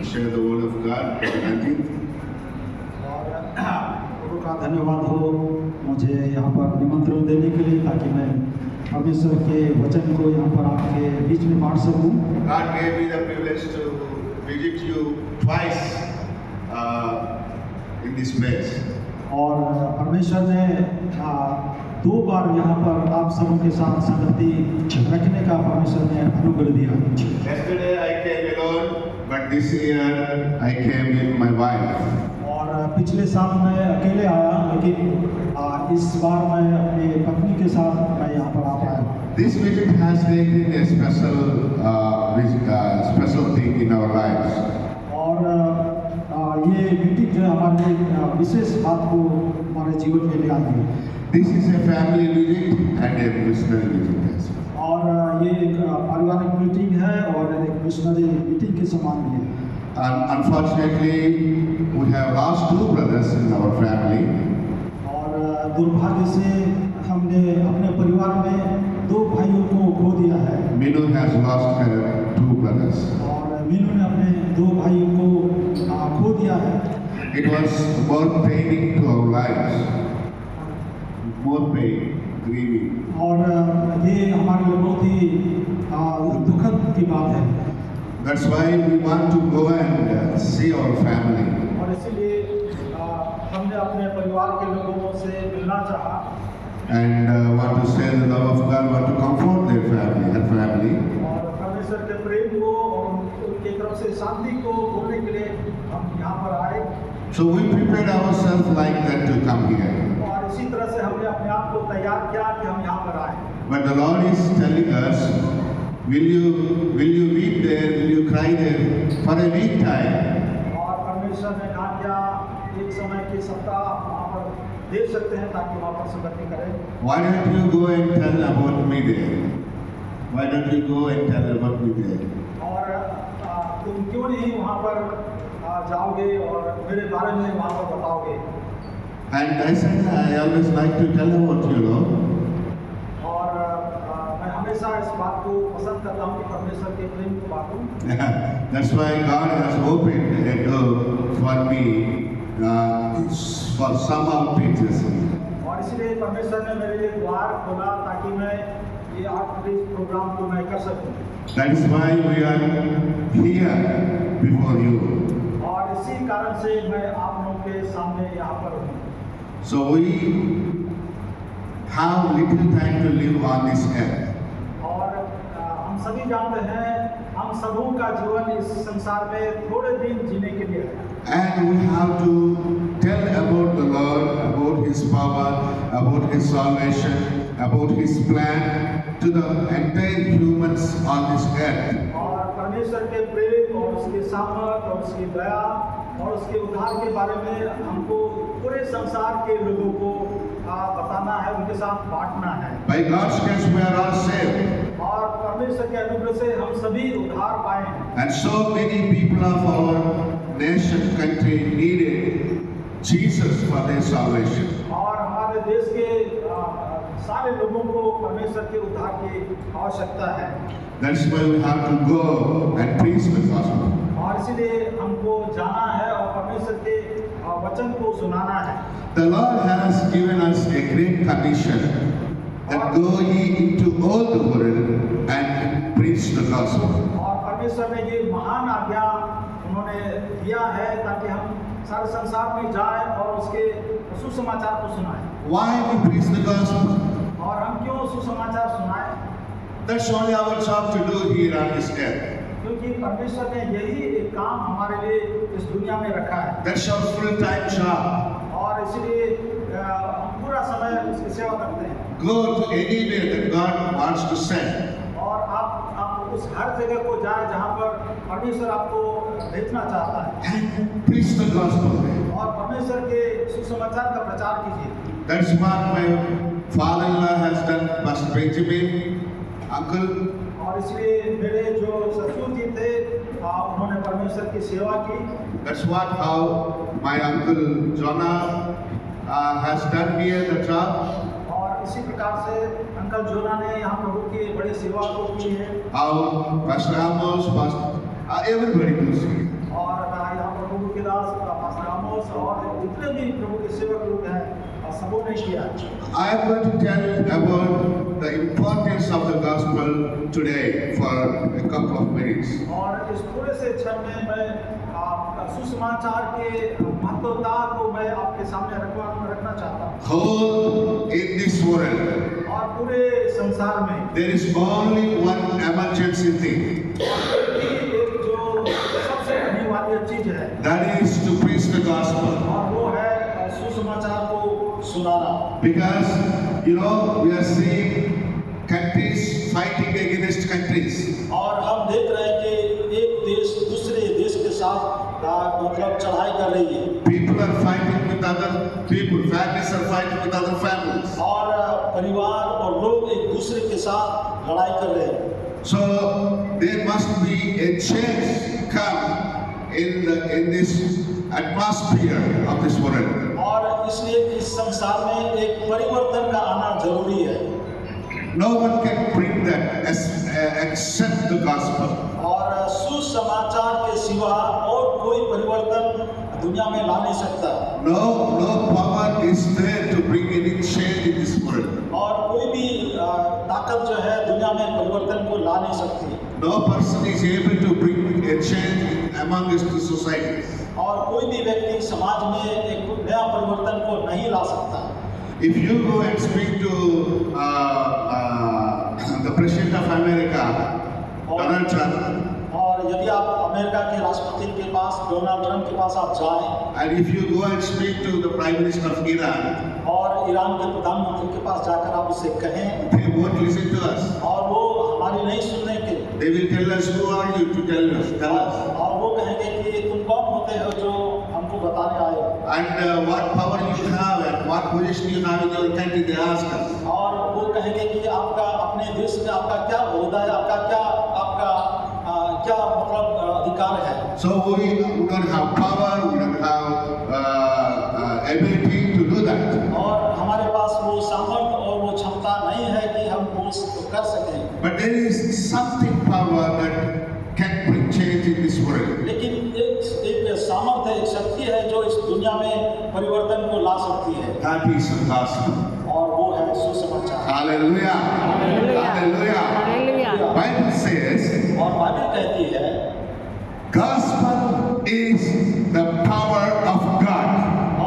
share the word of God. प्रभु का धन्यवाद हो मुझे यहाँ पर निमंत्रण देने के लिए, ताकि मैं परमेश्वर के वचन को यहाँ पर आपके बीच में बांट सकूँ। God gave me the privilege to visit you twice in this place. और परमेश्वर ने 2 बार यहाँ पर आप सबों के साथ संगति रखने का परमेश्वर ने अनुग्रह दिया। Yesterday I came alone, but this year I came with my wife. और पिछले साल मैं अकेले आया, लेकिन इस बार मैं अपनी पत्नी के साथ मैं यहाँ पर आ पाया। This visit has taken a special thing in our lives. और ये मीटिंग जो हमारे लिए विशेष बात को हमारे जीवन में ले आई है। This is a family visit and a missionary visit. और ये एक पारिवारिक मीटिंग है और एक मिशनरी मीटिंग के समान भी है। Unfortunately, we have lost 2 brothers in our family. और दुर्भाग्य से हमने अपने परिवार में 2 भाइयों को खो दिया है। Minu has lost her 2 brothers. और मीनू ने अपने 2 भाइयों को खो दिया है। It was more paining to our lives, more pain, grieving. और ये हमारे लिए बहुत ही दुखद की बात है। That's why we want to go and see our family. और इसीलिए हमने अपने परिवार के लोगों से मिलना चाहा। And want to share the love of God, want to comfort their family. और परमेश्वर के प्रेम को और उनकी तरफ से शांति को बोलने के लिए हम यहाँ पर आए। So we prepared ourselves like that to come here. और इसी तरह से हमने अपने आप को तैयार किया कि हम यहाँ पर आए। But the Lord is telling us, will you weep there, will you cry there for a week time? और परमेश्वर ने कहा क्या एक समय के सप्ताह वहाँ पर दे सकते हैं ताकि वहाँ पर संगति करें। Why don't you go and tell about me there? Why don't you go and tell about me there? और तुम क्यों नहीं वहाँ पर जाओगे और मेरे बारे में वहाँ पर बताओगे। And I said, I always like to tell about you, Lord. और मैं हमेशा इस बात को पसंद करता हूँ कि परमेश्वर के प्रेम को बांटूं। That's why God has opened a door for me for some outreaches. और इसलिए परमेश्वर ने मेरे लिए द्वार खोला ताकि मैं ये आउटरीच प्रोग्राम को मैं कर सकूं। That is why we are here before you. और इसी कारण से मैं आप लोगों के सामने यहाँ पर हूँ। So we have little time to live on this earth. और हम सभी जानते हैं हम सबों का जीवन इस संसार में थोड़े दिन जीने के लिए है। And we have to tell about the Lord, about His power, about His salvation, about His plan to the entire humans on this earth. और परमेश्वर के प्रेम और उसके सामर्थ और उसकी दया और उसके उद्धार के बारे में हमको पूरे संसार के लोगों को बताना है, उनके साथ बांटना है। By God's grace we are all saved. और परमेश्वर के अनुग्रह से हम सभी उद्धार पाए हैं। And so many people of our nation, country needed Jesus for their salvation. और हमारे देश के सारे लोगों को परमेश्वर के उद्धार की आवश्यकता है। That's why we have to go and preach the gospel. और इसलिए हमको जाना है और परमेश्वर के वचन को सुनाना है। The Lord has given us a great commission that go ye into all the world and preach the gospel. और परमेश्वर ने ये महान आज्ञा उन्होंने दिया है ताकि हम सारे संसार में जाएं और उसके सुसमाचार को सुनाएं। Why we preach the gospel? और हम क्यों सुसमाचार सुनाएं? That's only our job to do here on this earth. क्योंकि परमेश्वर ने यही एक काम हमारे लिए इस दुनिया में रखा है। That's our full-time job. और इसलिए हम पूरा समय उसकी सेवा करते हैं। Go to anywhere that God wants to send. और आप उस हर जगह को जाएं जहाँ पर परमेश्वर आपको भेजना चाहता है। And preach the gospel. और परमेश्वर के सुसमाचार का प्रचार कीजिए। That's what my father-in-law has done, Pastor Benjamin, uncle. और इसलिए मेरे जो ससुर जी थे उन्होंने परमेश्वर की सेवा की। That's what how my uncle Jonah has done here the job. और इसी प्रकार से अंकल जोना ने यहाँ प्रभु की बड़ी सेवा को की है। How Pastor Amos, Pastor everybody does it. और प्रभु के दास पास्टर आमोस और जितने भी प्रभु के सेवक लोग हैं सबों ने किया। I am going to tell you about the importance of the gospel today for a couple of minutes. और इस पूरे से क्षण में मैं सुसमाचार के महत्वता को मैं आपके सामने रखना चाहता हूँ। Whole in this world, और पूरे संसार में there is only one emergency thing. एक जो सबसे अनिवार्य चीज है, That is to preach the gospel. और वो है सुसमाचार को सुनाना। Because we are seeing countries fighting against countries. और हम देख रहे हैं कि एक देश दूसरे देश के साथ मतलब चढ़ाई कर रही है। People are fighting with other people. Families are fighting with other families. और परिवार और लोग एक दूसरे के साथ लड़ाई कर रहे हैं। So there must be a change come in this atmosphere of this world. और इसलिए इस संसार में एक परिवर्तन का आना जरूरी है। No one can bring that except the gospel. और सुसमाचार के सिवा और कोई परिवर्तन दुनिया में ला नहीं सकता। No power is there to bring any change in this world. और कोई भी ताकत जो है दुनिया में परिवर्तन को ला नहीं सकती। No person is able to bring a change amongst the society. और कोई भी व्यक्ति समाज में एक नया परिवर्तन को नहीं ला सकता। If you go and speak to the President of America, Donald Trump, और यदि आप अमेरिका के राष्ट्रपति के पास डोनाल्ड ट्रंप के पास आप जाएं, and if you go and speak to the Prime Minister of Iran, और ईरान के प्रधानमंत्री के पास जाकर आप उसे कहें, they won't listen to us. और वो हमारी नहीं सुनने के, They will tell us, who are you to tell us? Tell us. और वो कहेंगे कि तुम कौन होते हो जो हमको बताने आए हो? And what power you have and what position you have in your country, they ask us. और वो कहेंगे कि आपका अपने देश में आपका क्या ओहदा है, आपका क्या मतलब अधिकार है। So we don't have power, we don't have ability to do that. और हमारे पास वो सामर्थ्य और वो क्षमता नहीं है कि हम वो कर सकें। But there is something power that can bring change in this world. लेकिन एक सामर्थ्य, एक शक्ति है जो इस दुनिया में परिवर्तन को ला सकती है। That is the gospel. और वो है सुसमाचार। Hallelujah. Hallelujah. Hallelujah. Bible says, और बाइबल कहती है, gospel is the power of God.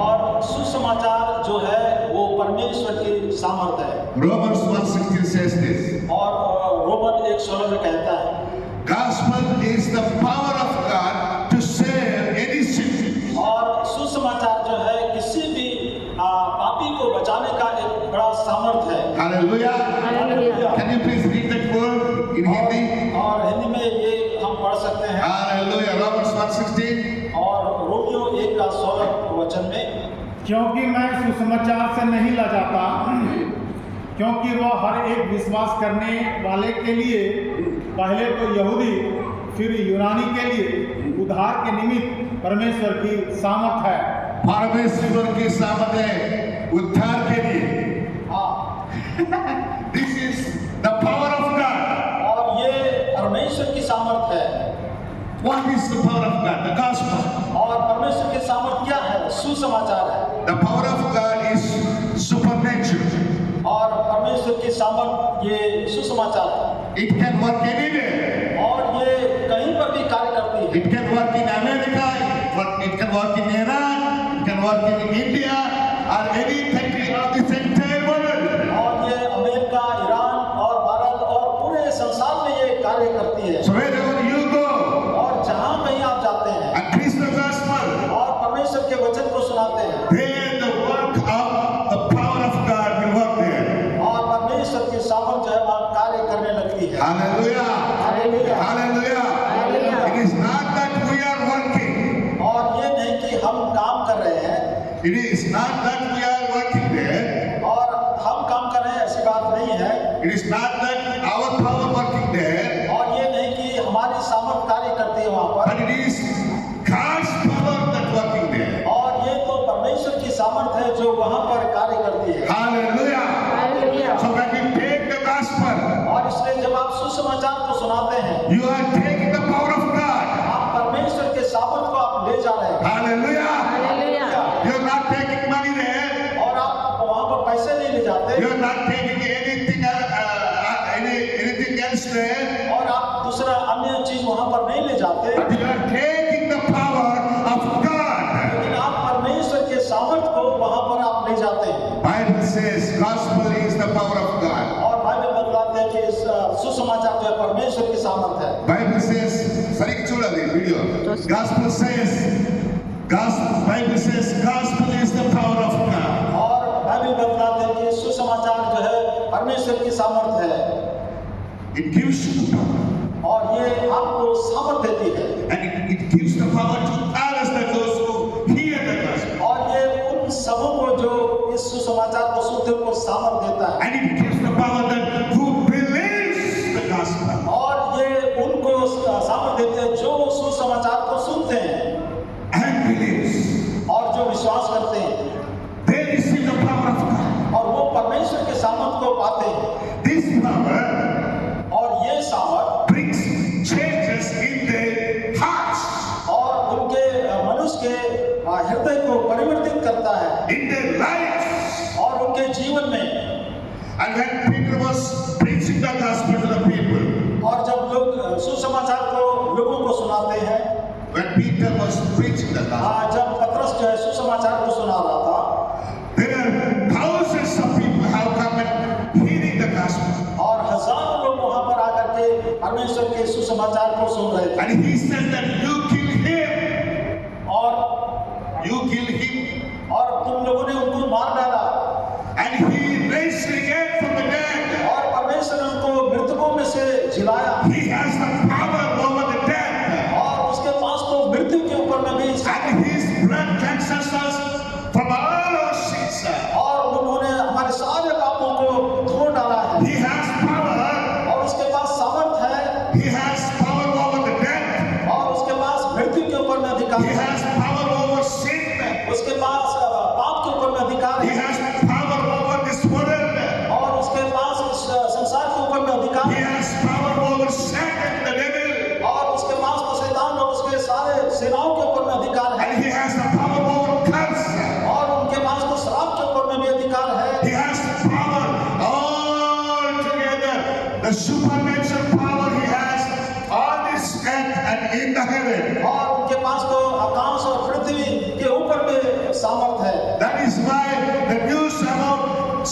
और सुसमाचार जो है वो परमेश्वर की सामर्थ्य है। Romans 1:16 says this. और रोमन 1:16 में कहता है, Gospel is the power of God to save any sin. और सुसमाचार जो है किसी भी पापी को बचाने का एक बड़ा सामर्थ्य है। Hallelujah. Hallelujah. Can you please read that word in Hindi? और हिंदी में ये हम पढ़ सकते हैं। Hallelujah. Romans 1:16. और रोमियो 1:16 में, क्योंकि मैं सुसमाचार से नहीं लजाता, क्योंकि वह हर एक विश्वास करने वाले के लिए, पहले तो यहूदी फिर यूनानी के लिए उद्धार के निमित्त परमेश्वर की सामर्थ है। परमेश्वर की सामर्थ है उद्धार के लिए। हाँ, This is the power of God. और ये परमेश्वर की सामर्थ है। What is the power of God? The gospel. और परमेश्वर की सामर्थ क्या है? सुसमाचार है। The power of God is supernatural. और परमेश्वर की सामर्थ ये सुसमाचार है। It can work anywhere. और ये कहीं पर भी कार्य करती है। It can work in America, it can work in Iran, it can work in India or any country of this entire world. और ये अमेरिका, ईरान और भारत और पूरे संसार में ये कार्य करती है। So wherever you go और जहाँ कहीं आप जाते हैं and preach the gospel, और परमेश्वर के वचन को सुनाते हैं, there the work of the power of God will work there. और परमेश्वर की सामर्थ जो है वहाँ कार्य करने लगती है। Hallelujah. Hallelujah. Hallelujah. Hallelujah. It is not that we are working. और ये नहीं कि हम काम कर रहे हैं, It is not that we are working there. और हम काम कर रहे हैं ऐसी बात नहीं है। It is not that our power working there. और ये नहीं कि हमारी सामर्थ कार्य करती है वहाँ पर, But it is God's power that working there. और ये तो परमेश्वर की सामर्थ है जो वहाँ पर कार्य करती है। Hallelujah. Hallelujah. So when we take the gospel, और इसलिए जब आप सुसमाचार को सुनाते हैं, you are taking the power of God. आप परमेश्वर के सामर्थ को आप आप ले जा रहे हैं। Hallelujah. Hallelujah. You're not taking money there. और आप वहाँ पर पैसे नहीं ले जाते You're not taking anything else there. और आप दूसरा अन्य चीज वहाँ पर नहीं ले जाते, But you are taking the power of God. लेकिन आप परमेश्वर के सामर्थ को वहाँ पर आप ले जाते हैं। Bible says gospel is the power of God. और बाइबल बतलाते हैं कि इस सुसमाचार जो है परमेश्वर की सामर्थ है। Bible says, सरिक चूड़ाली video. Bible says gospel is the power of God. और बाइबल बतलाते हैं कि सुसमाचार जो है परमेश्वर की सामर्थ है It gives you the power. और ये आपको सामर्थ देती है And it gives the power to others, that those who hear the gospel. और ये उन सबों को जो इस सुसमाचार को सुनते हैं उनको सामर्थ देता है And it gives the power that who believes the gospel. और ये उनको सामर्थ देते हैं जो सुसमाचार को सुनते हैं And believes. और जो विश्वास करते हैं They receive the power of God. और वो परमेश्वर के सामर्थ को पाते हैं। This power और ये सामर्थ brings changes in their hearts, और उनके मनुष्य के हृदय को परिवर्तित करता है in their lives. और उनके जीवन में। And when Peter was preaching the gospel to the people, और जब लोग सुसमाचार को लोगों को सुनाते हैं, when Peter was preaching the gospel, जब पतरस जो है सुसमाचार को सुना रहा था, there are thousands of people have come and hearing the gospel. और हजारों लोग वहां पर आकर के परमेश्वर के सुसमाचार को सुन रहे थे। And he said that you kill him, और तुम लोगों ने उनको मार डाला and he raised again from the dead. और परमेश्वर ने उनको मृतकों में से जिलाया He has the power over the dead, और उसके पास तो मृत्यु के ऊपर में भी and his blood cleanses us from all our sins. और उन्होंने हमारे सारे पापों को धो डाला है He has power. और उसके पास सामर्थ है He has power over the dead. और उसके पास मृत्यु के ऊपर में अधिकार He है, has power over sin. उसके पास पाप के ऊपर में अधिकार He है has power over this world. और उसके पास इस संसार के ऊपर में अधिकार He है has power over Satan, the devil. और उसके पास तो शैतान और उसके सारे सेनाओं के ऊपर में अधिकार है And he has the power over curse. और उनके पास तो श्राप के ऊपर में भी अधिकार है। He has power all together. The supernatural power he has on this earth and in the heaven. और उनके पास तो आकाश और पृथ्वी के ऊपर में सामर्थ है। That is why the news about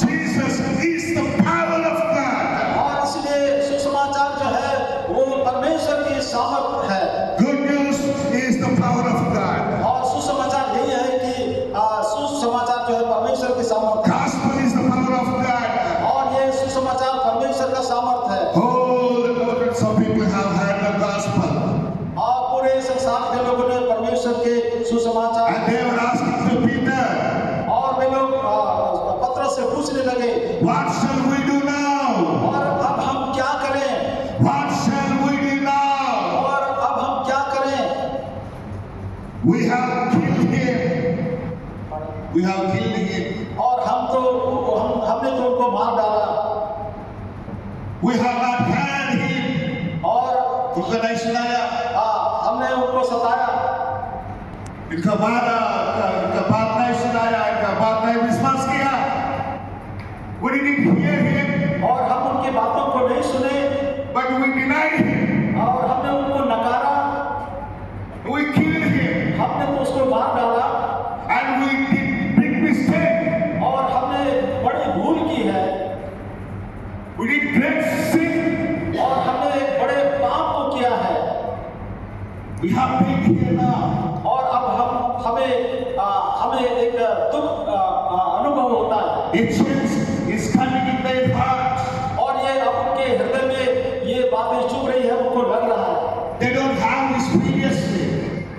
Jesus is the power of God. और इसलिए सुसमाचार जो है वो परमेश्वर की सामर्थ है Good news is the power of God. और सुसमाचार यही है कि सुसमाचार जो है परमेश्वर की सामर्थ है Gospel is the power of God. और ये सुसमाचार परमेश्वर का सामर्थ है। Oh, the millions of people have heard the gospel. और पूरे संसार के लोगों ने परमेश्वर के सुसमाचार And they were asking to Peter, और वे लोग पतरस से पूछने लगे what shall we do now? और अब हम क्या करें What shall we do now? और अब हम क्या करें। We have killed him. We have killed him. और हमने तो उनको मार डाला We have not had him. और तुमको नहीं सुनाया? हमने उनको सताया इनका बात नहीं सुनाया, इनका बात नहीं विश्वास किया. We didn't hear him, और हम उनकी बातों को नहीं सुने but we denied him. और हमने उनको नकारा, We killed him, हमने तो उसको मार डाला and we did big mistake. और हमने बड़ी भूल की है We did great sin. और हमने एक बड़े पाप को किया है We have been here now. और अब हमें एक दुख अनुभव होता है A change is coming in their heart. और ये अब उनके हृदय में ये बातें चुभ रही है, उनको लग रहा है। They don't have this previously.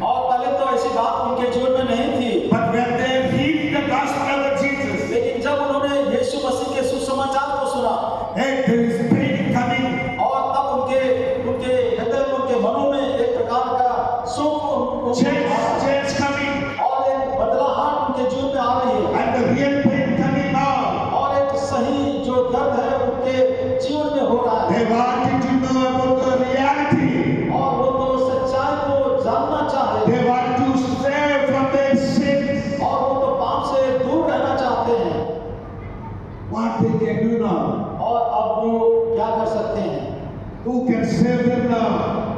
और पहले तो ऐसी बात उनके जीवन में नहीं थी, But when they heard the gospel of Jesus, लेकिन जब उन्होंने यीशु मसीह के सुसमाचार को सुना hey, there is pain coming. और तब उनके हृदय में, उनके मनों में एक प्रकार का सुख Change coming. और एक बदलाहट उनके जीवन में आ रही है And the real pain coming out. और एक सही जो दर्द है उनके जीवन में हो रहा है They wanted to know about the reality. और वो तो सच्चाई को जानना चाहे They want to Who can save them now?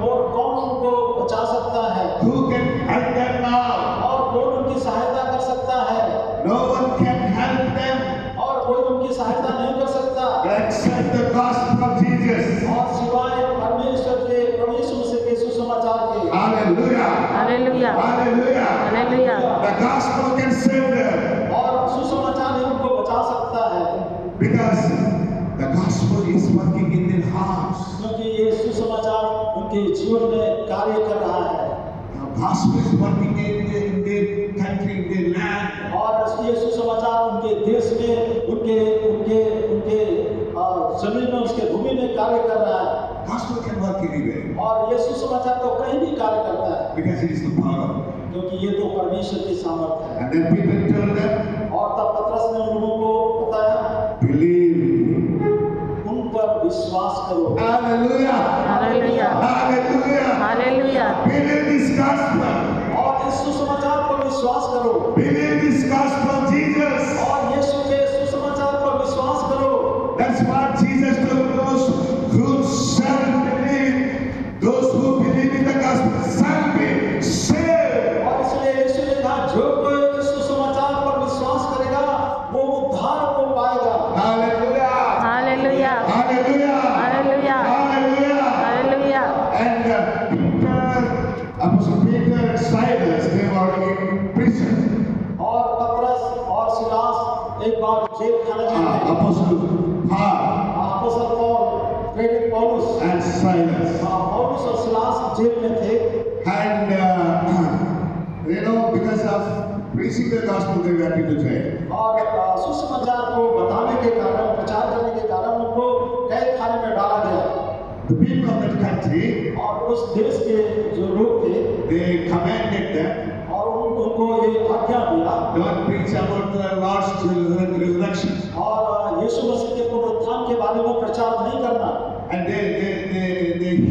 और कौन उनको बचा सकता है, Who can help them now? और कौन उनकी सहायता कर सकता है, No one can help them और कोई उनकी सहायता नहीं कर सकता except the gospel of Jesus. और सिवाय परमेश्वर के प्रभु यीशु मसीह के सुसमाचार के। Hallelujah. Hallelujah Hallelujah. Hallelujah The gospel can save them और सुसमाचार ही उनको बचा सकता है, because the gospel is working in their hearts. क्योंकि ये सुसमाचार उनके जीवन में कार्य कर रहा है The gospel is working in their country, in their land. और ये सुसमाचार उनके देश में, उनके उनके उनके जमीन में, उसके भूमि में कार्य कर रहा है। Gospel can work anywhere और ये सुसमाचार तो कहीं भी कार्य करता है, because it is the power of God. क्योंकि ये तो परमेश्वर की सामर्थ्य है। And then Peter told them, और तब पतरस ने उन लोगों को बताया, believe me. उन पर विश्वास करो। Hallelujah. Hallelujah Hallelujah. Hallelujah Believe this gospel. और इस सुसमाचार पर विश्वास करो, Believe this gospel of Jesus. और यीशु के सुसमाचार पर विश्वास करो। That's what Jesus told those who shall believe. Those who believe in the gospel shall be saved. और इसलिए यीशु ने कहा, जो कोई इस सुसमाचार पर विश्वास करेगा वो उद्धार को पाएगा। Hallelujah. Hallelujah Hallelujah. Hallelujah Hallelujah. Hallelujah And Apostle Peter and Silas, they were in prison. और पतरस और सिलास एक बार जेल खाने में थे। Apostle Paul अपोस्तल पौल, प्रेरित पौलुस, and Silas. पौलुस और सिलास जेल में थे। And because of preaching the gospel, they went into jail. और सुसमाचार को बताने के कारण, प्रचार करने के कारण उनको कैद खाने में डाला गया। The people of that country, और उस देश के जो लोग थे, they commanded them, और उनको ये आज्ञा दिया, don't preach about the Lord's resurrection. और यीशु मसीह के पुनरुत्थान के बारे में प्रचार नहीं करना। And they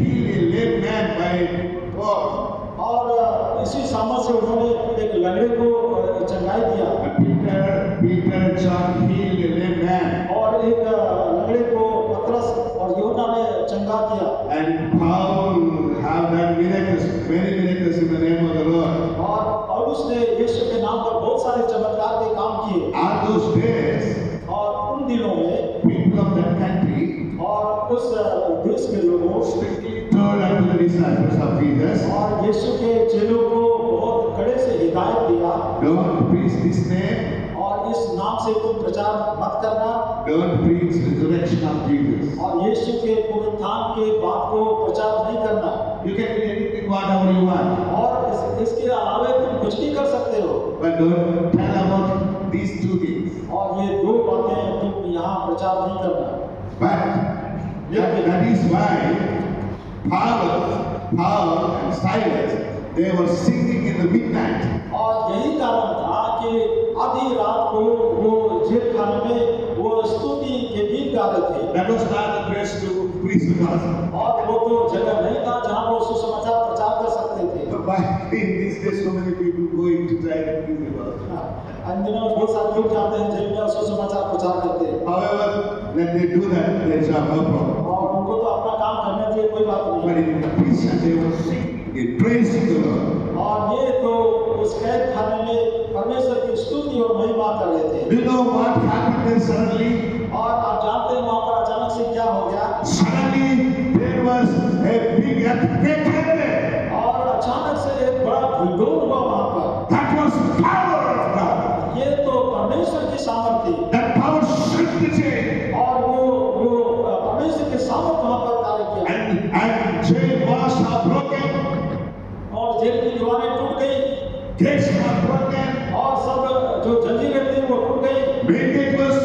healed a lame man by God. और इसी सामर्थ से उन्होंने एक लंगड़े को चंगाई दिया, And Peter, John healed a lame man. और एक लंगड़े को पतरस और यूहन्ना ने चंगा किया। And Paul have done miracles, many miracles in the name of the Lord. और पौलुस ने यीशु के नाम पर बहुत सारे चमत्कार के काम किए। All those days, और उन दिनों में people of that country और उस देश के लोगों strictly told unto the disciples of Jesus, और यीशु के चेलों को बहुत कड़े से हिदायत दिया, don't preach this name, और इस नाम से तुम प्रचार मत करना, don't preach resurrection of Jesus. और यीशु के पुनरुत्थान के बात को प्रचार नहीं करना। You can do anything whatever you want, और इसके अलावे तुम कुछ भी कर सकते हो, but don't tell about these two things. और ये दो बातें तुम यहाँ प्रचार नहीं करना। But that is why Paul and Silas, they were singing in the midnight. और यही कारण था कि आधी रात को वो जेल खाने में वो स्तुति के गीत गा रहे थे। That was not the place to preach the gospel. और वो तो जगह नहीं था जहाँ वो सुसमाचार प्रचार कर सकते थे। But why in these days so many people going to try and preach the gospel? इन दिनों बहुत सारे लोग जाते हैं जेल में सुसमाचार प्रचार करते हैं, However, when they do that, they have no problem. और उनको तो अपना काम करने चाहिए, कोई बात But नहीं। in the prison, they were singing, they praising the Lord. और ये तो उस कैद खाने में परमेश्वर की स्तुति और महिमा कर रहे थे। Do you know what happened there suddenly? और आप जानते हैं वहाँ पर अचानक से क्या हो गया? Suddenly, there was a big earthquake there. और अचानक से एक बड़ा भूकंप हुआ वहाँ पर। That was power of God. ये तो परमेश्वर की सामर्थ थी, That power shook the chain. और वो परमेश्वर के सामर्थ वहाँ पर कार्य किया, And jail walls are broken. और जेल की दीवारें टूट गई, Gates are broken. और सब जो जंजीरें थी वो टूट गई, Main gate was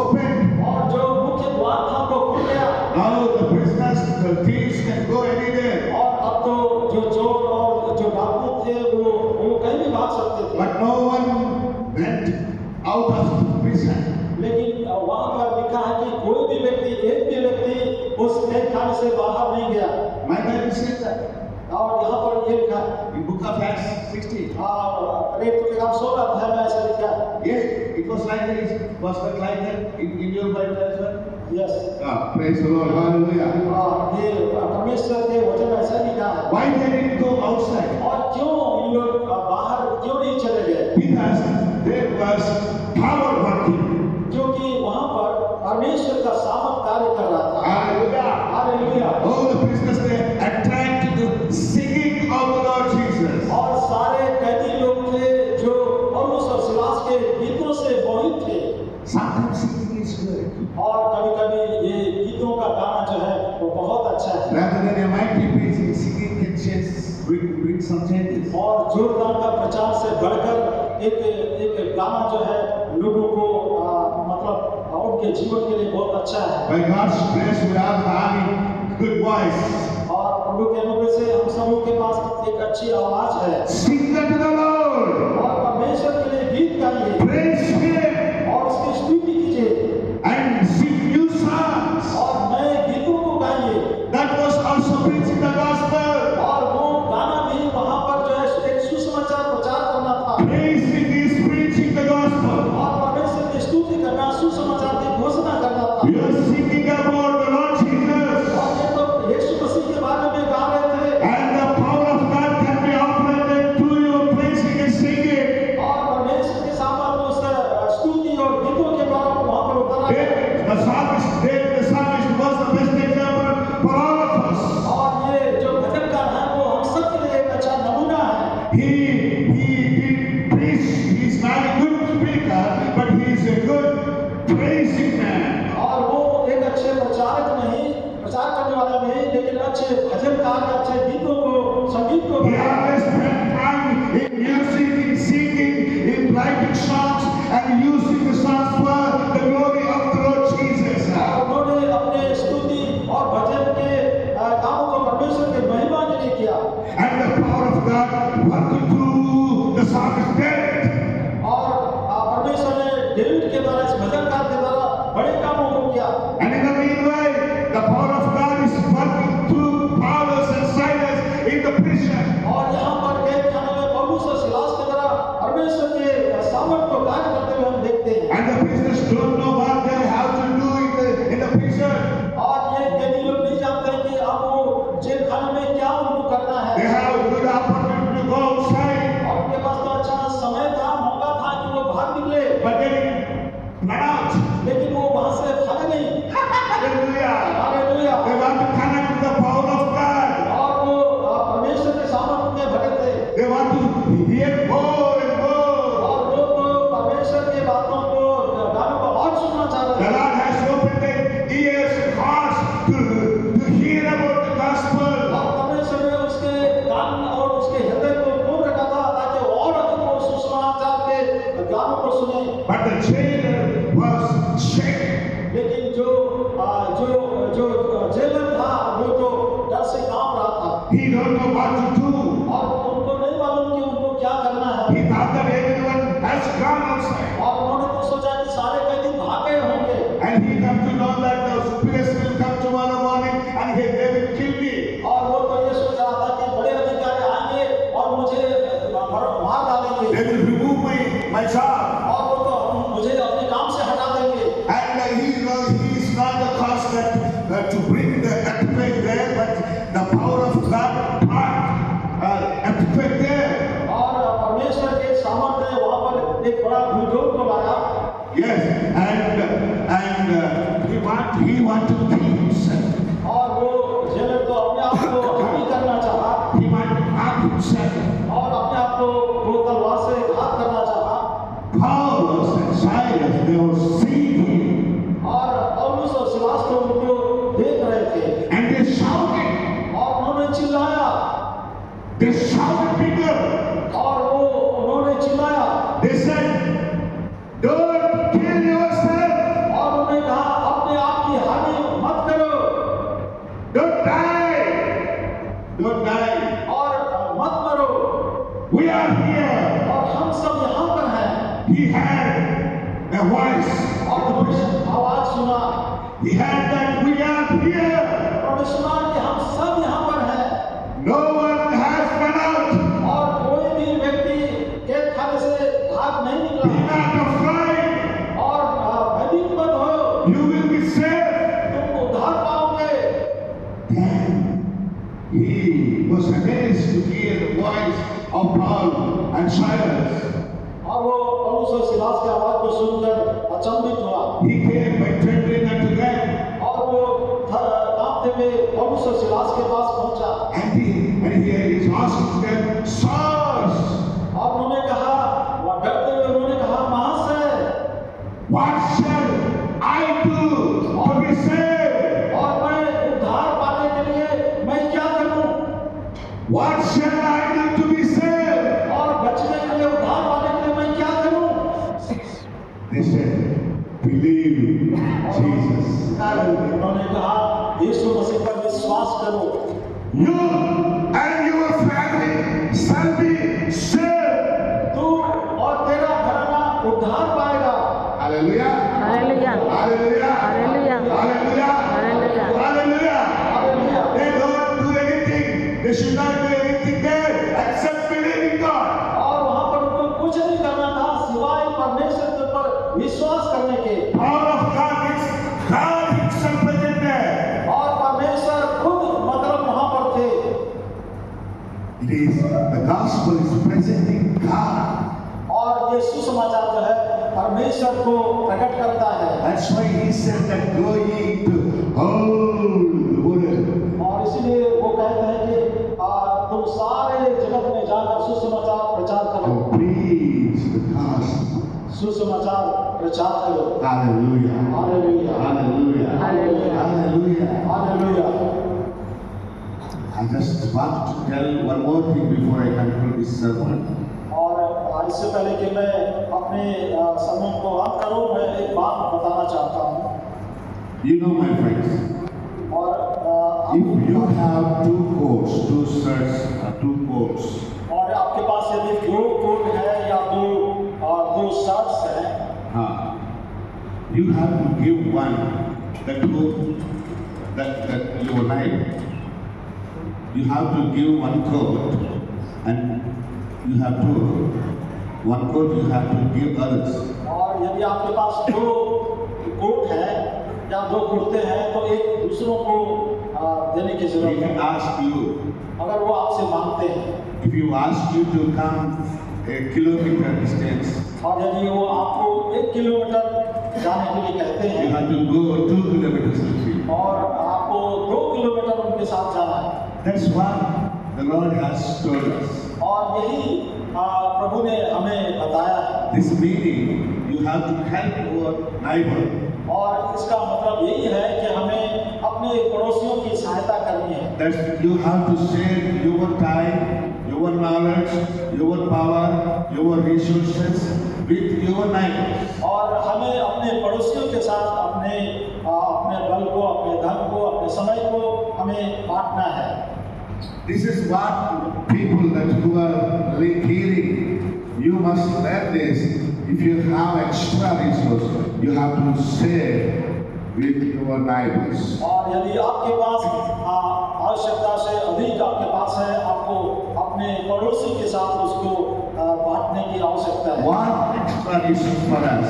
open. और जो मुख्य द्वार था वो खुल गया। Now the prisoners, the thieves can go anywhere. और अब तो जो चोर और जो डाकू थे वो कहीं भी भाग सकते थे, But no one went out of prison. लेकिन वहाँ पर लिखा है कि कोई भी व्यक्ति, एक भी व्यक्ति उस कैद खाने से बाहर नहीं गया। My Bible says that और यहाँ पर ये लिखा है, in Book of Acts 16. प्रेरितों के काम 16 अध्याय में ऐसा लिखा है। Yes, it was like that. Was that like that in your Bible as well? Yes Praise the Lord. Hallelujah. ये परमेश्वर के वचन में ऐसा लिखा है। Why they didn't go outside? और क्यों इन लोग बाहर क्यों नहीं चले गए? Because there was power working. क्योंकि वहाँ पर परमेश्वर का सामर्थ कार्य कर रहा था। Hallelujah. Hallelujah. All the prisoners they attracted to singing of the Lord Jesus. और सारे कैदी लोग थे जो पौलुस और सिलास के गीतों से मोहित थे। Sometimes singing is good. और कभी-कभी ये गीतों का गाना जो है वो बहुत अच्छा है। Rather than a mighty preaching, singing can bring some changes. और जोरदार का प्रचार से बढ़कर एक गाना जो है लोगों को मतलब उनके जीवन के लिए बहुत अच्छा है। By God's grace, we are having good voice. और प्रभु के अनुग्रह से हम सबों के पास एक अच्छी आवाज है। Sing unto the Lord. और परमेश्वर के लिए गीत गाइए Praise Him और उसकी स्तुति कीजिए and sing new songs. और नए गीतों को गाइए। That was also preaching the gospel. और वो गाना भी वहाँ पर जो है एक सुसमाचार प्रचार करना था। Praising is preaching the gospel. और परमेश्वर की स्तुति करना सुसमाचार की घोषणा करना था। We are singing about the Lord Jesus. और ये तो यीशु मसीह के बारे में गा रहे थे। And the power of God can be operated through your praising and singing. और परमेश्वर के सामर्थ्य उसका स्तुति और गीतों के द्वारा वहाँ पर उतारा गया। David the psalmist was the best example for all of us. और ये जो भजनकार है वो हम सब के लिए एक अच्छा नमूना है। He did preach. He's not a good speaker, but he is a good praising man. और वो एक अच्छे प्रचार करने वाला नहीं, लेकिन अच्छे भजनकार, अच्छे गीतों को, संगीत को He always spent time in music, in singing, in writing songs, and using the songs for the glory of the Lord Jesus. और उन्होंने अपने स्तुति और भजन के कामों को परमेश्वर के महिमा के लिए किया। And the power of God worked through the psalmist David. और परमेश्वर ने डेविड के द्वारा, इस भजनकार के द्वारा बड़े कामों को किया। And in the meanwhile, the power of God is working through Paulus and Silas in the prison. और यहाँ पर कैद खाने में पौलुस और सिलास के द्वारा परमेश्वर के सामर्थ को कार्य करते हुए हम देखते हैं। And the prisoners don't know what they have to do in the prison. और ये कैदी लोग नहीं जानते हैं कि अब वो जेल खाने में क्या उनको करना They है। have good opportunity to go outside, और उनके पास तो अच्छा समय था, मौका था कि वो बाहर निकले, but they didn't run out. लेकिन वो वहां से भागे नहीं। Hallelujah. Hallelujah. They want to connect with the power of God. और वो परमेश्वर के सामर्थ्य में भगे थे। They want to hear more and more. और लोग परमेश्वर की बातों को, गानों को और सुनना चाह The रहे थे। Lord has opened their ears and hearts to hear about the gospel. और परमेश्वर ने उसके कान और उसके हृदय को खोल रखा था ताकि और अधिक वो सुसमाचार के गानों को सुने। But the jailer was shaken. लेकिन जो जेलर था वो तो डर से कांप रहा था। He don't know what to do. और उनको नहीं मालूम कि उनको क्या करना है। He thought that everyone has gone outside. और उन्होंने तो सोचा कि सारे कैदी भाग गए होंगे। And he come to know that the superiors will come tomorrow morning and they will kill me. और वो तो ये सोच रहा था कि बड़े अधिकारी आएंगे और मुझे मार डालेंगे। They will remove my job. और वो तो मुझे अपने काम से हटा देंगे। And he is not the cause that to bring the earthquake there, but the power of God brought earthquake there. और परमेश्वर के सामर्थ्य ने वहाँ पर एक बड़ा भूकंप को लाया। Yes, and he want to kill himself. और वो जेलर तो अपने आप को हत्या करना चाहा। He want to harm himself. और अपने आप को वो तलवार से घात करना चाहा। Paulus and Silas, they were seeing him, और पौलुस और सिलास तो उनको देख रहे थे। and they shouted. और उन्होंने चिल्लाया। They shouted bigger. और वो उन्होंने चिल्लाया। They said, "Don't kill yourself. और उन्होंने कहा अपने आप की हानि मत करो। Don't die. Don't die. और मत मरो। We are here." और हम सब यहाँ पर हैं। He had a voice. और उन्होंने आवाज सुना। He had that we are here. उन्होंने सुना कि हम सब यहाँ पर हैं। No one has run out. और कोई भी व्यक्ति कैद खाने से भाग नहीं Be निकला। not afraid. और भयभीत मत हो। You will be safe. of Paul and Silas. और वो पौलुस और सिलास की आवाज को सुनकर अचंभित हुआ He came by trembling unto them. और वो कांपते हुए पौलुस और सिलास के पास पहुंचा And he is asking them, Sirs, और उन्होंने कहा, वह डरते हुए उन्होंने कहा, महाशय, what shall I do to be saved? और मैं उद्धार पाने के लिए मैं क्या करूं? What shall I do to be saved? और बचने के लिए, उद्धार पाने के लिए मैं क्या करूं? They said, believe Jesus. उन्होंने कहा, यीशु मसीह पर विश्वास करो, You and your family shall be saved. तू और तेरा घराना उद्धार पाएगा। Hallelujah. Hallelujah Hallelujah. Hallelujah Hallelujah. Hallelujah Hallelujah. Hallelujah. They don't do anything. They should not do anything there except believe in God. और वहां पर उनको कुछ नहीं करना था सिवाय परमेश्वर के ऊपर विश्वास करने के। Power of God is God Himself present there. और परमेश्वर खुद मतलब वहां पर थे। It is the gospel is presenting God. और ये सुसमाचार जो है परमेश्वर को प्रकट करता है। That's why He said that go ye into all the world. और इसलिए वो कहते हैं कि तुम सारे जगत में जाकर सुसमाचार प्रचार करो। And preach the gospel. सुसमाचार प्रचार करो। Hallelujah. Hallelujah Hallelujah. Hallelujah. Hallelujah. Hallelujah. I just want to tell one more thing before I conclude this sermon. और इससे पहले कि मैं अपने समय को अंत करूं, मैं एक बात बताना चाहता हूं। You know, my friends, और if you have two coats, two shirts, or two coats, और आपके पास यदि दो कोट है या दो शर्ट्स हैं, you have to give one that your knife. You have to give one coat, and you have to one coat you have to give others. और यदि आपके पास दो कोट है या दो कुर्ते हैं तो एक दूसरों को देने की They जरूरत can है। ask you, अगर वो आपसे मांगते हैं if you ask you to come a kilometer distance, और यदि वो आपको 1 किलोमीटर जाने के लिए कहते you हैं have to go 2 kilometers with him. और आपको 2 किलोमीटर उनके साथ जाना है। That's what the Lord has told us. और यही प्रभु ने हमें बताया है। This meaning, you have to help your neighbor. और इसका मतलब यही है कि हमें अपने पड़ोसियों की सहायता करनी है। That you have to share your time, your knowledge, your power, your resources with your neighbors. और हमें अपने पड़ोसियों के साथ अपने बल को, अपने धन को, अपने समय को हमें बांटना है। This is what people that who are hearing, you must learn this. If you have extra resource, you have to share with your neighbors. और यदि आपके पास आवश्यकता से अधिक आपके पास है, आपको अपने पड़ोसी के साथ उसको बांटने की आवश्यकता है। What extra resource for us?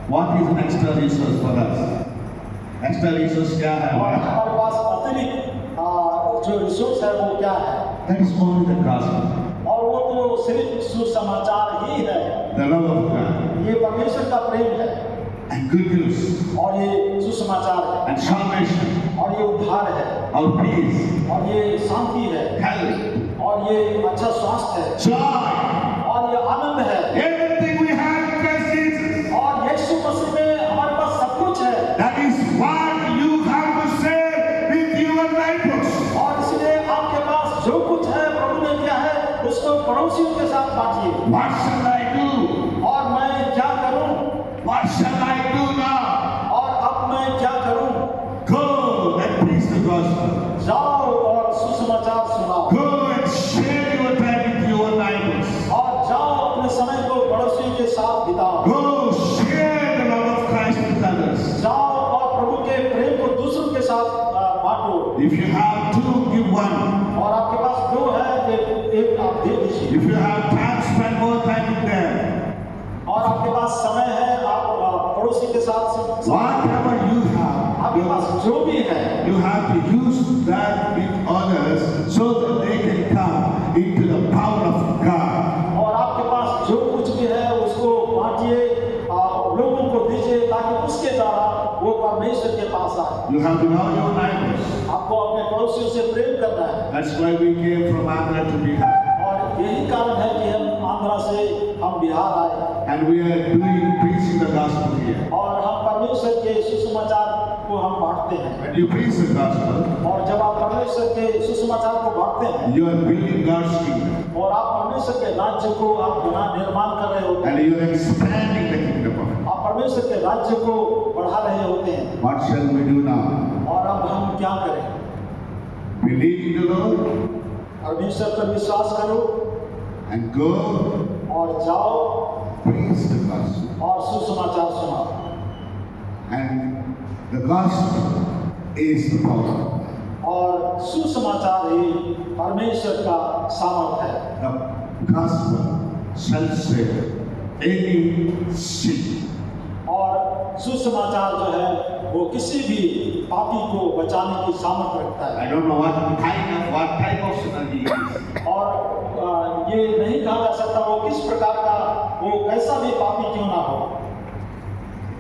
What is an extra resource for us? Extra resource क्या है और हमारा? हमारे पास अतिरिक्त जो रिसोर्स है वो क्या है? That is only the gospel, और वो तो सिर्फ सुसमाचार ही है। the love of God, ये परमेश्वर का प्रेम है and good news, और ये सुसमाचार है and salvation, और ये उद्धार है our peace, और ये शांति है health, और ये अच्छा स्वास्थ्य है joy, और ये आनंद है। everything we have in Christ Jesus. और यीशु मसीह में हमारे पास सब कुछ है। That is what you have to share with your neighbors. और इसलिए आपके पास जो कुछ है प्रभु ने दिया है उसको पड़ोसियों के साथ बांटिए। What shall I do? और मैं क्या करूं? What shall I do now? और अब मैं क्या करूं? Go and preach the gospel. जाओ और सुसमाचार सुनाओ। Go and share your time with your neighbors. और जाओ अपने समय को पड़ोसियों के साथ बिताओ। Go share the love of Christ with others. जाओ और प्रभु के प्रेम को दूसरों के साथ बांटो। If you have two, give one. और आपके पास दो है, एक आप दे दीजिए। If you have time, spend more time with them. और आपके पास समय है, आप पड़ोसी के साथ Whatever you have, आपके पास जो भी है you have to use that with others so that they can come into the power of That's why we came from Andhra to Bihar. और यही कारण है कि हम आंध्रा से हम बिहार आए And we are preaching the gospel here. और हम परमेश्वर के सुसमाचार को हम बांटते हैं। When you preach the gospel, और जब आप परमेश्वर के सुसमाचार को बांटते हैं you are building God's kingdom. और आप परमेश्वर के राज्य को आप निर्माण कर रहे होते And हैं, you are expanding the kingdom of God. आप परमेश्वर के राज्य को बढ़ा रहे होते हैं। What shall we do now? और अब हम क्या करें? Believe in the Lord परमेश्वर पर विश्वास करो and go और जाओ preach the gospel. और सुसमाचार सुनाओ। And the gospel is the power. और सुसमाचार ही परमेश्वर का सामर्थ है। The gospel shall save any sin. और सुसमाचार जो है वो किसी भी पापी को बचाने की सामर्थ रखता है। I don't know what type of sinner he is. और ये नहीं कहा जा सकता वो किस प्रकार का, वो कैसा भी पापी क्यों ना हो।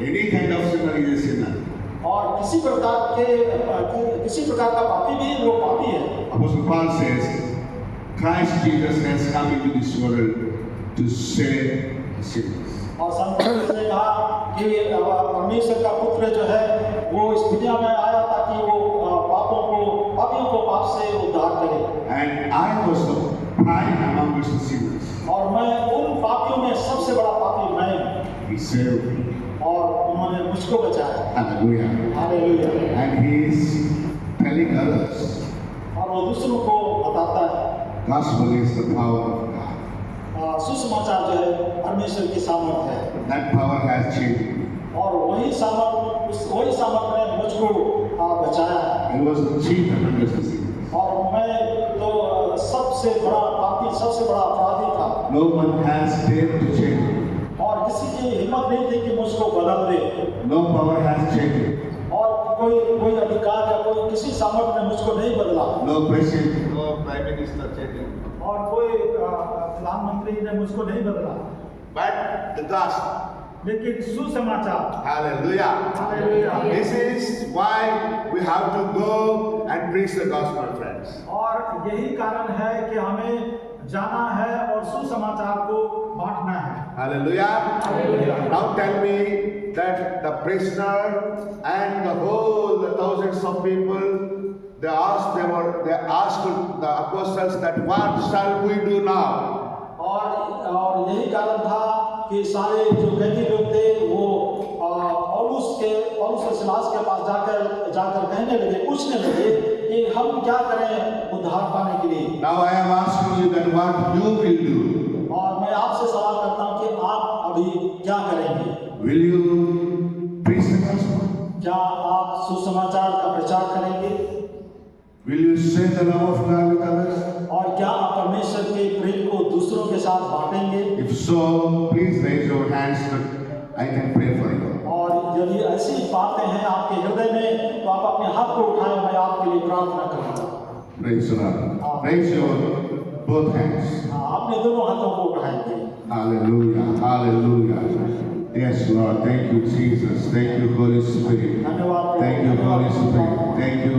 Any kind of sinner is a sinner. और किसी प्रकार का पापी भी वो पापी है। Apostle Paul says, Christ Jesus has come into this world to save sinners. और संत पौलुस ने कहा कि परमेश्वर का पुत्र जो है वो इस दुनिया में आया ताकि वो पापियों को पाप से उद्धार करे। And I was the prime amongst the sinners. और मैं उन पापियों में सबसे बड़ा पापी मैं हूँ। He saved me. और उन्होंने मुझको बचाया। Hallelujah. Hallelujah. And he is telling others, और वो दूसरों को बताता है। gospel is the power of God. सुसमाचार जो है परमेश्वर की सामर्थ है। That power has changed me. और वही सामर्थ ने मुझको बचाया है। I was the chief amongst the sinners. और मैं तो सबसे बड़ा पापी, सबसे बड़ा अपराधी था। No one has dared to change me. और किसी की हिम्मत नहीं थी कि मुझको बदल दे। No power has changed me. और कोई अधिकार या कोई किसी सामर्थ ने मुझको नहीं बदला। No president, no prime minister changed me. और कोई प्रधानमंत्री ने मुझको नहीं बदला। But the gospel. लेकिन सुसमाचार। Hallelujah. Hallelujah. This is why we have to go and preach the gospel, friends. और यही कारण है कि हमें जाना है और सुसमाचार को बांटना है। Hallelujah. Hallelujah. Now tell me that the prisoner and the thousands of people, they asked the apostles that what shall we do now? और यही कारण था कि सारे जो कैदी लोग थे वो पौलुस और सिलास के पास जाकर कहने लगे, पूछने लगे कि हम क्या करें उद्धार पाने के लिए। Now I am asking you that what you will do. और मैं आपसे सवाल करता हूं कि आप अभी क्या करेंगे? Will you preach the gospel? क्या आप सुसमाचार का प्रचार करेंगे? Will you share the love of God with others? और क्या आप परमेश्वर के प्रेम को दूसरों के साथ बांटेंगे? If so, please raise your hands so I can pray for you. और यदि ऐसी बातें हैं आपके हृदय में तो आप अपने हाथ को उठाएं, मैं आपके लिए प्रार्थना करूंगा। Praise the Lord. Raise your both hands. अपने दोनों हाथों को उठाएंगे। Hallelujah. Hallelujah. Yes, Lord. Thank you, Jesus. Thank you, Holy Spirit. धन्यवाद Thank you, Holy Spirit. Thank you,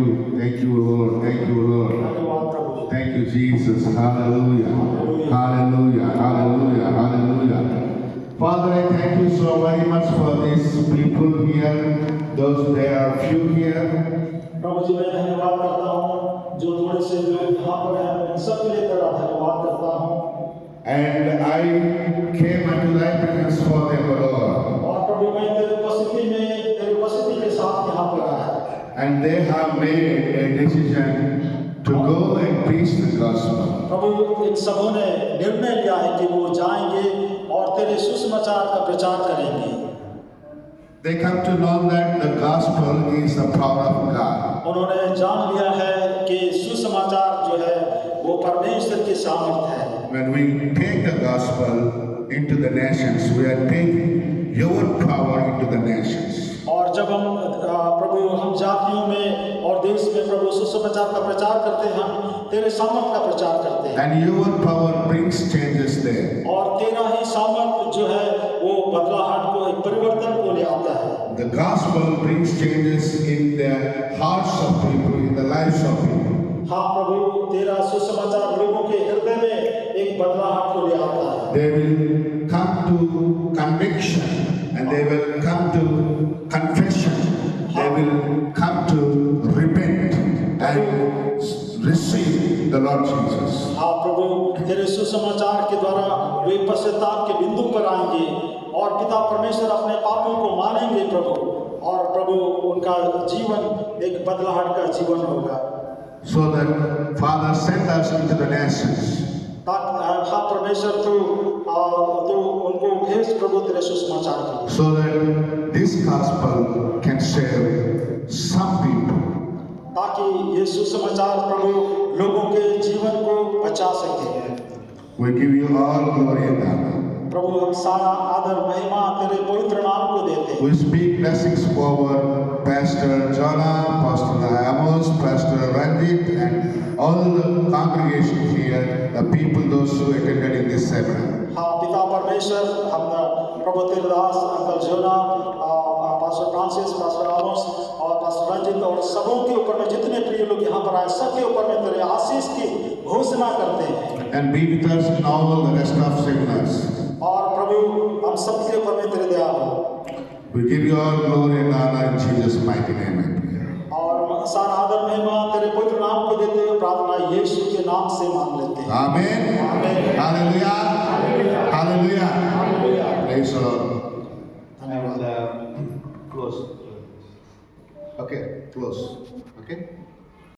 Lord. Thank you, Lord. धन्यवाद प्रभु। Thank you, Jesus. Hallelujah. Hallelujah. Hallelujah. Hallelujah. Father, I thank you so very much for these people here. Those there are few here. प्रभु जी, मैं धन्यवाद करता हूँ जो थोड़े से लोग यहाँ पर हैं, मैं सबके लिए तेरा धन्यवाद करता हूँ। And I came unto thy presence for them, O Lord. और प्रभु मैं तेरी उपस्थिति के साथ यहाँ पर आया। And they have made a decision to go and preach the gospel. प्रभु इन सबों ने निर्णय लिया है कि वो जाएंगे और तेरे सुसमाचार का प्रचार करेंगे। They come to know that the gospel is the power of God. उन्होंने जान लिया है कि सुसमाचार जो है वो परमेश्वर की सामर्थ है। When we take the gospel into the nations, we are taking your power into the nations. और जब हम जातियों में और देश में प्रभु सुसमाचार का प्रचार करते हैं, हम तेरे सामर्थ का प्रचार करते हैं। And your power brings changes there. और तेरा ही सामर्थ जो है वो बदलाहट को, एक परिवर्तन को ले आता है। The gospel brings changes in the hearts of people, in the lives of people. हाँ प्रभु, तेरा सुसमाचार लोगों के हृदय में एक बदलाव को ले आता है। They will come to conviction and they will come to confession. They will come to repent and receive the Lord Jesus. हाँ प्रभु, तेरे सुसमाचार के द्वारा वे पश्चाताप के बिंदु पर आएंगे और पिता परमेश्वर अपने पापों को मानेंगे प्रभु, और प्रभु उनका जीवन एक बदलाहट का जीवन होगा। So that Father send us into the nations. हाँ परमेश्वर तू उनको भेज प्रभु तेरे सुसमाचार के लिए, So that this gospel can save some people. ताकि ये सुसमाचार प्रभु लोगों के जीवन को बचा सके। We give you all glory and honor. प्रभु हम सारा आदर महिमा तेरे पवित्र नाम को देते हैं। We speak blessings over Pastor Jonah, Pastor Amos, Pastor Ranjit, and all the congregation here, the people, those who attended in this seminar. हाँ पिता परमेश्वर, हम प्रभु तेरे दास अंकल जोना, पास्टर फ्रांसिस, पास्टर आमोस और पास्टर रंजित और सबों के ऊपर में जितने प्रिय लोग यहाँ पर आए, सबके ऊपर में तेरे आशीष की घोषणा करते हैं। And be with us in all the rest of seminars. और प्रभु हम सबके ऊपर में तेरे दया हो। We give you all glory and honor in Jesus' mighty name. I pray. और सारा आदर महिमा तेरे पवित्र नाम को देते हुए प्रार्थना यीशु के नाम से मांग लेते हैं। Amen. Amen. Hallelujah. Hallelujah. Hallelujah. Praise the Lord. धन्यवाद। Close. Okay, close. Okay.